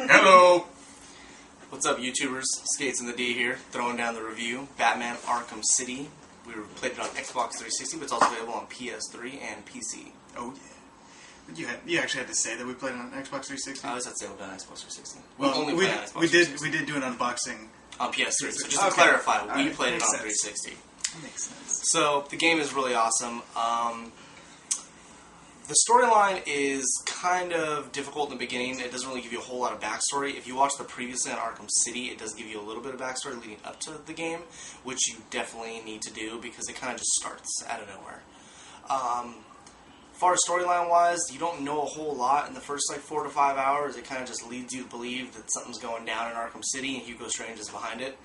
Hello! What's up, YouTubers? Skates in the D here, throwing down the review. Batman Arkham City. We played it on Xbox 360, but it's also available on PS3 and PC. Oh, yeah. You actually had to say that we played it on Xbox 360? I always had to say we played on Xbox 360. Well, only played on Xbox we 360. did do an unboxing. On PS3, so just to clarify, we played it on 360. That makes sense. So, the game is really awesome. The storyline is kind of difficult in the beginning. It doesn't really give you a whole lot of backstory. If you watch the previously on Arkham City, it does give you a little bit of backstory leading up to the game, which you definitely need to do because it kind of just starts out of nowhere. As far as storyline-wise, you don't know a whole lot in the first 4 to 5 hours. It kind of just leads you to believe that something's going down in Arkham City and Hugo Strange is behind it.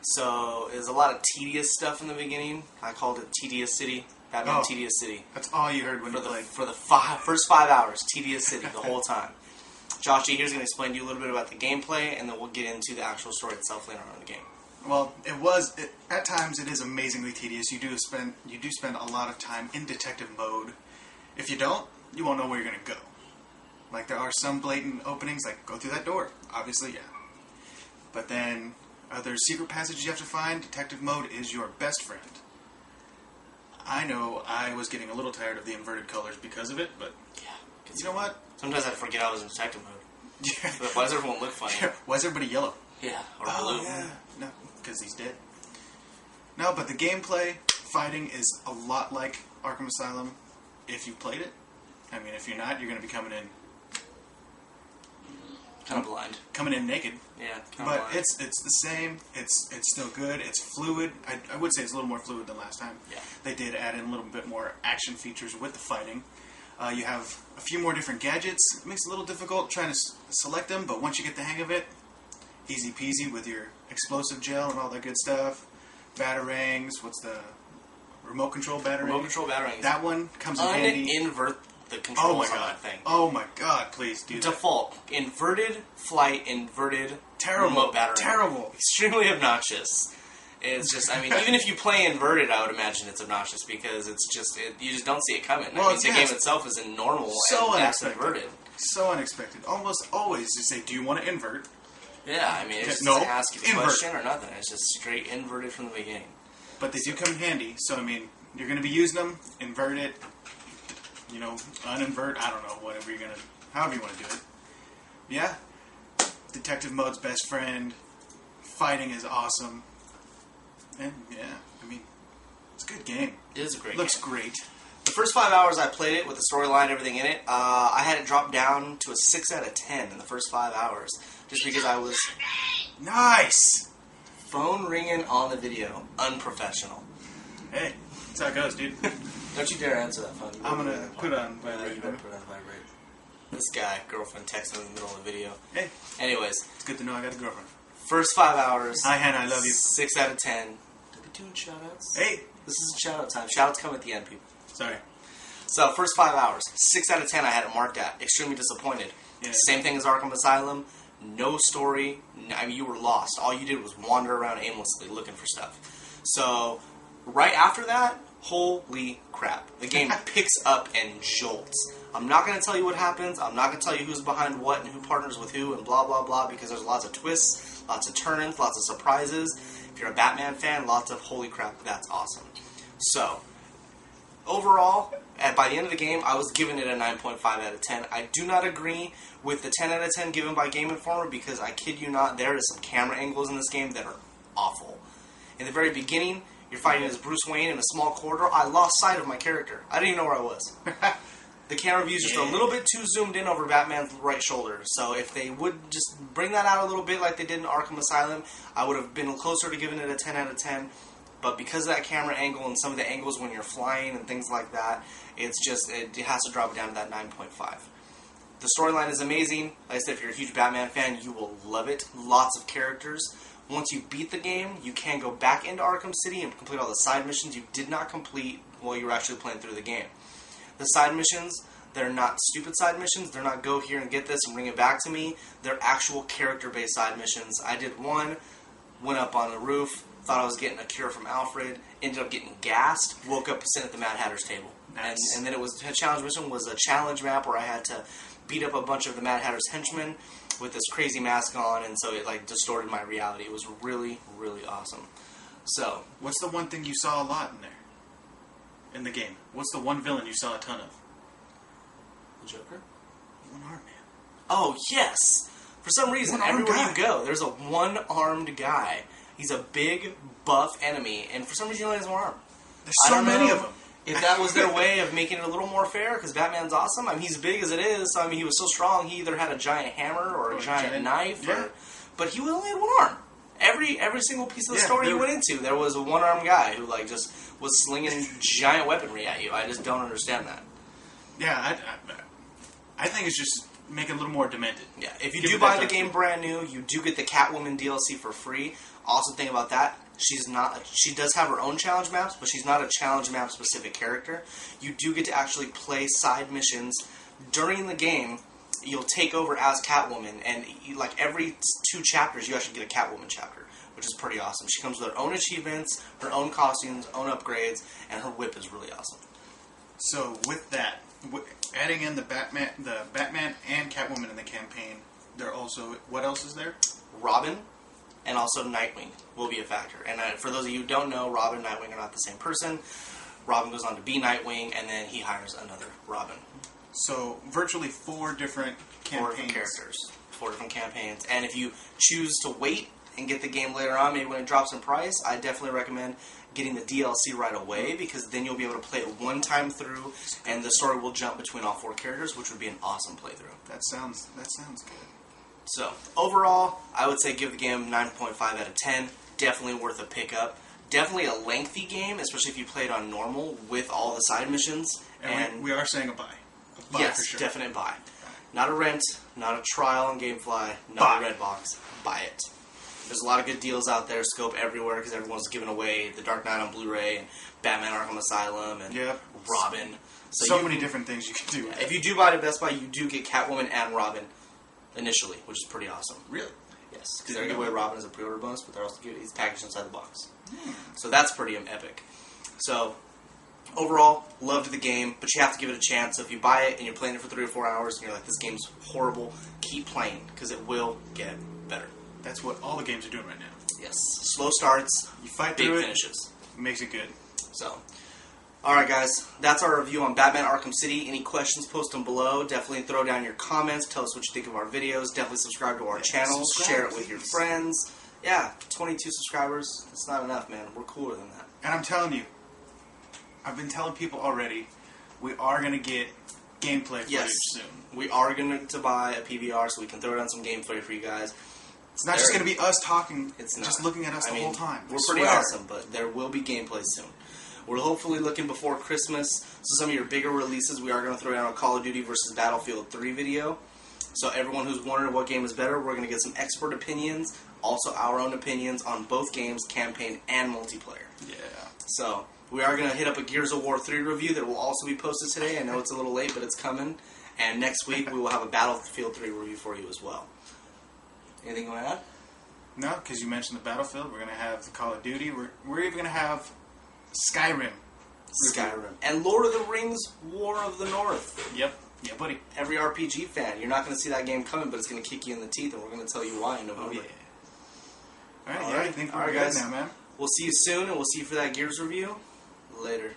So there's a lot of tedious stuff in the beginning. I called it Tedious City. Batman Tedious City. That's all you heard when you played. For the first 5 hours, Tedious City, the whole time. Joshy here's going to explain to you a little bit about the gameplay, and then we'll get into the actual story itself later on in the game. Well, at times it is amazingly tedious. You do spend a lot of time in detective mode. If you don't, you won't know where you're going to go. Like, there are some blatant openings, like, go through that door. Obviously, yeah. But then, there's secret passages you have to find. Detective mode is your best friend. I know I was getting a little tired of the inverted colors because of it, but Yeah. you know what? Sometimes I forget I was in detective mode. Yeah. But why does everyone look funny? Why is everybody yellow? Yeah, or Oh, blue. yeah. No, because he's dead. No, but the gameplay, fighting is a lot like Arkham Asylum if you played it. I mean, if you're not, you're going to be coming in Kind of blind. naked. Yeah, kind of But blind. it's the same. It's still good. It's fluid. I would say it's a little more fluid than last time. Yeah. They did add in a little bit more action features with the fighting. You have a few more different gadgets. It makes it a little difficult trying to select them, but once you get the hang of it, easy peasy with your explosive gel and all that good stuff. Batarangs. What's the remote control batarang? Remote control batarang. That one comes in handy. Invert the controls on that thing. Oh my god, please do that. Default. Inverted flight, inverted Terrible. remote batarang. Terrible. Extremely obnoxious. It's just, I mean, even if you play inverted, I would imagine it's obnoxious because it's just, you just don't see it coming. Well, I mean, the game itself is in normal so and that's unexpected. inverted. So unexpected. Almost always you say, do you want to invert? Yeah, I mean, it just No, doesn't ask you a invert. question or nothing. It's just straight inverted from the beginning. But they do come in handy. So, I mean, you're going to be using them. Invert it. Uninvert. I don't know. Whatever you're going to... However you want to do it. Yeah. Detective mode's best friend. Fighting is awesome. And, yeah. I mean, it's a good game. It is a great Looks game. great. The first 5 hours I played it with the storyline and everything in it, I had it drop down to a 6 out of 10 in the first 5 hours. Just because I was... Nice! Phone ringing on the video. Unprofessional. Hey, that's how it goes, dude. Don't you dare answer that phone. I'm going to put on You vibrate. better put it on vibrate. This guy, girlfriend, texting in the middle of the video. Hey, Anyways, it's good to know I got a girlfriend. first 5 hours. Hi, Hannah, I love you. 6 out of 10. Did we doing shoutouts? Hey! This is shout-out time. Shoutouts come at the end, people. Sorry. So, first 5 hours. 6 out of 10 I had it marked at. Extremely disappointed. Yeah. Same thing as Arkham Asylum. No story. I mean, you were lost. All you did was wander around aimlessly looking for stuff. So, right after that, holy crap. The game picks up and jolts. I'm not going to tell you what happens. I'm not going to tell you who's behind what and who partners with who and blah, blah, blah, because there's lots of twists, lots of turns, lots of surprises. If you're a Batman fan, lots of holy crap, that's awesome. So, overall, by the end of the game, I was giving it a 9.5 out of 10. I do not agree with the 10 out of 10 given by Game Informer because I kid you not, there is some camera angles in this game that are awful. In the very beginning, you're fighting as Bruce Wayne in a small corridor. I lost sight of my character. I didn't even know where I was. The camera view is just a little bit too zoomed in over Batman's right shoulder. So if they would just bring that out a little bit like they did in Arkham Asylum, I would have been closer to giving it a 10 out of 10. But because of that camera angle and some of the angles when you're flying and things like that, it has to drop it down to that 9.5. The storyline is amazing. Like I said, if you're a huge Batman fan, you will love it. Lots of characters. Once you beat the game, you can go back into Arkham City and complete all the side missions you did not complete while you were actually playing through the game. The side missions, they're not stupid side missions. They're not go here and get this and bring it back to me. They're actual character-based side missions. I did one, went up on the roof, thought I was getting a cure from Alfred, ended up getting gassed, woke up sitting at the Mad Hatter's table. Nice. And then it was a challenge mission was a challenge map where I had to beat up a bunch of the Mad Hatter's henchmen with this crazy mask on, and so it like distorted my reality. It was really, really awesome. So, what's the one thing you saw a lot in there? In the game? What's the one villain you saw a ton of? the Joker? One-armed man. Oh, yes! For some reason, One-armed everywhere guy. you go, there's a one-armed guy. He's a big, buff enemy, and for some reason he only has one arm. There's so many of them. If that was their way of making it a little more fair, because Batman's awesome. I mean, he's big as it is. So, I mean, he was so strong, he either had a giant hammer or a giant knife. Yeah. But he only had one arm. Every single piece of the Yeah, story you there- went into, there was a one-armed guy who, like, just was slinging giant weaponry at you. I just don't understand that. Yeah, I think it's just make it a little more demented. Yeah, if you Give do it buy that the game brand new, you do get the Catwoman DLC for free. Also, think about that. She does have her own challenge maps, but she's not a challenge map specific character. You do get to actually play side missions during the game. You'll take over as Catwoman, and like every 2 chapters, you actually get a Catwoman chapter, which is pretty awesome. She comes with her own achievements, her own costumes, own upgrades, and her whip is really awesome. So with that, adding in the Batman and Catwoman in the campaign, they're also what else is there? Robin and also Nightwing will be a factor. And for those of you who don't know, Robin and Nightwing are not the same person. Robin goes on to be Nightwing, and then he hires another Robin. So virtually 4 different campaigns. 4 different characters. 4 different campaigns. And if you choose to wait and get the game later on, maybe when it drops in price, I definitely recommend getting the DLC right away, because then you'll be able to play it one time through, and the story will jump between all 4 characters, which would be an awesome playthrough. That sounds good. So, overall, I would say give the game 9.5 out of 10. Definitely worth a pickup. Definitely a lengthy game, especially if you play it on normal with all the side missions. And we are saying a buy. A buy yes, for sure. definite buy. Not a rent, not a trial on GameFly, not Buy. a Redbox. Buy it. There's a lot of good deals out there, scope everywhere, because everyone's giving away The Dark Knight on Blu-ray, and Batman Arkham Asylum, and Yep. Robin. So many different things you can do. with If it. you do buy it at Best Buy, you do get Catwoman and Robin initially, which is pretty awesome. Really? Yes, because they're giving away Robin as a pre-order bonus, but they're also giving he's packaged inside the box. So that's pretty epic. So overall, loved the game, but you have to give it a chance. So if you buy it and you're playing it for 3 or 4 hours and you're like, this game's horrible, keep playing, because it will get better. That's what all the games are doing right now. Yes, slow starts, You fight big through it, finishes. makes it good. So, alright guys, that's our review on Batman Arkham City. Any questions, post them below. Definitely throw down your comments, tell us what you think of our videos. Definitely subscribe to our channel, subscribe, share it with your please. friends. Yeah, 22 subscribers, that's not enough, man. We're cooler than that. And I'm telling you, I've been telling people already, we are going to get gameplay footage soon. We are going to buy a PVR so we can throw down some gameplay for you guys. It's not just going to be us talking, It's just not. looking at us I the mean, whole time. We're I pretty swear. awesome, but there will be gameplay soon. We're hopefully looking before Christmas, so some of your bigger releases, we are going to throw down a Call of Duty versus Battlefield 3 video. So everyone who's wondering what game is better, we're going to get some expert opinions, also our own opinions on both games, campaign and multiplayer. Yeah. So we are going to hit up a Gears of War 3 review that will also be posted today. I know it's a little late, but it's coming. And next week we will have a Battlefield 3 review for you as well. Anything you want to add? No, because you mentioned the Battlefield. We're going to have the Call of Duty. We're even going to have Skyrim. Skyrim. And Lord of the Rings War of the North. Yep. Yeah, buddy. Every RPG fan, you're not going to see that game coming, but it's going to kick you in the teeth, and we're going to tell you why in November. Oh, yeah. All right, All yeah, I right. think All we're right, good guys. now, man. We'll see you soon, and we'll see you for that Gears review later.